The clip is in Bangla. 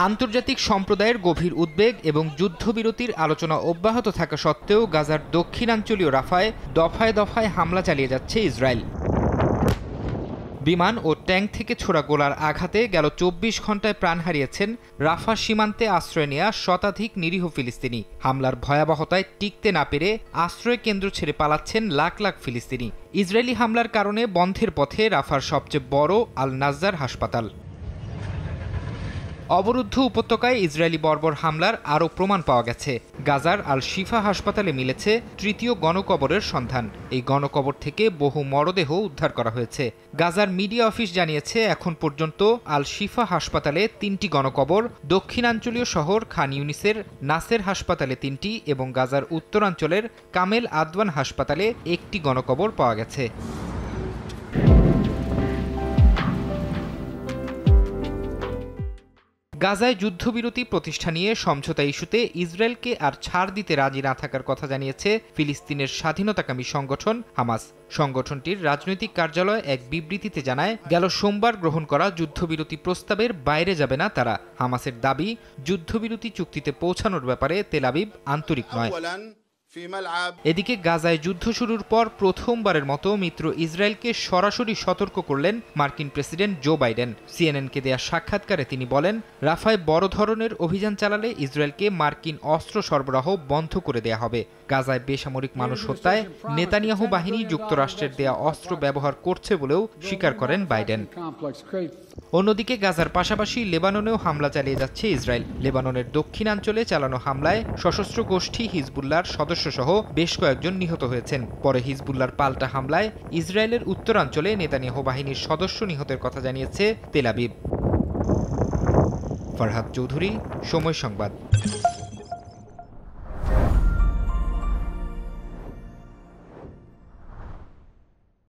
আন্তর্জাতিক সম্প্রদায়ের গভীর উদ্বেগ এবং যুদ্ধবিরতির আলোচনা অব্যাহত থাকা সত্ত্বেও গাজার দক্ষিণাঞ্চলীয় রাফায় দফায় দফায় হামলা চালিয়ে যাচ্ছে ইসরায়েল। বিমান ও ট্যাঙ্ক থেকে ছোড়া গোলার আঘাতে গেল ২৪ ঘণ্টায় প্রাণ হারিয়েছেন রাফা সীমান্তে আশ্রয় নেয়া শতাধিক নিরীহ ফিলিস্তিনি। হামলার ভয়াবহতায় টিকতে না পেরে আশ্রয় কেন্দ্র ছেড়ে পালাচ্ছেন লাখ লাখ ফিলিস্তিনি। ইসরায়েলি হামলার কারণে বন্ধের পথে রাফার সবচেয়ে বড় আল নাজ্জার হাসপাতাল। অবরুদ্ধ উপত্যকায় ইসরায়েলি বর্বর হামলার আরও প্রমাণ পাওয়া গেছে। গাজার আল শিফা হাসপাতালে মিলেছে তৃতীয় গণকবরের সন্ধান। এই গণকবর থেকে বহু মরদেহ উদ্ধার করা হয়েছে। গাজার মিডিয়া অফিস জানিয়েছে, এখন পর্যন্ত আল শিফা হাসপাতালে ৩টি গণকবর, দক্ষিণাঞ্চলীয় শহর খান ইউনিসের নাসের হাসপাতালে ৩টি এবং গাজার উত্তরাঞ্চলের কামেল আদওয়ান হাসপাতালে ১টি গণকবর পাওয়া গেছে। গাজায় যুদ্ধবিরতি প্রতিষ্ঠা নিয়ে সমঝোতা ইস্যুতে ইসরায়েলকে আর ছাড় দিতে রাজি না থাকার কথা জানিয়েছে ফিলিস্তিনের স্বাধীনতাকামী সংগঠন হামাস। সংগঠনটির রাজনৈতিক কার্যালয় এক বিবৃতিতে জানায়, গেল সোমবার গ্রহণ করা যুদ্ধবিরতি প্রস্তাবের বাইরে যাবে না তারা। হামাসের দাবি, যুদ্ধবিরতি চুক্তিতে পৌঁছানোর ব্যাপারে তেল আবিব আন্তরিক নয়। এদিকে গাজায় যুদ্ধ শুরুর পর প্রথমবারের মতো মিত্র ইসরায়েলকে সরাসরি সতর্ক করলেন মার্কিন প্রেসিডেন্ট জো বাইডেন। সিএনএনকে দেয়া সাক্ষাৎকারে তিনি বলেন, রাফায় বড় ধরনের অভিযান চালালে ইসরায়েলকে মার্কিন অস্ত্র সরবরাহ বন্ধ করে দেয়া হবে। গাজায় বেসামরিক মানুষ হত্যায় নেতানিয়াহু বাহিনী যুক্তরাষ্ট্রের দেয়া অস্ত্র ব্যবহার করছে বলেও স্বীকার করেন বাইডেন। অন্যদিকে গাজার পাশাপাশি লেবাননেও হামলা চালিয়ে যাচ্ছে ইসরায়েল। লেবাননের দক্ষিণাঞ্চলে চালানো হামলায় সশস্ত্র গোষ্ঠী হিজবুল্লাহর সদস্যসহ বেশ কয়েকজন নিহত হয়েছেন। পরে হিজবুল্লাহর পাল্টা হামলায় ইসরায়েলের উত্তরাঞ্চলে নেতানিয়াহু বাহিনীর সদস্য নিহতের কথা জানিয়েছে তেল আবিব। ফরহাদ চৌধুরী, সময় সংবাদ।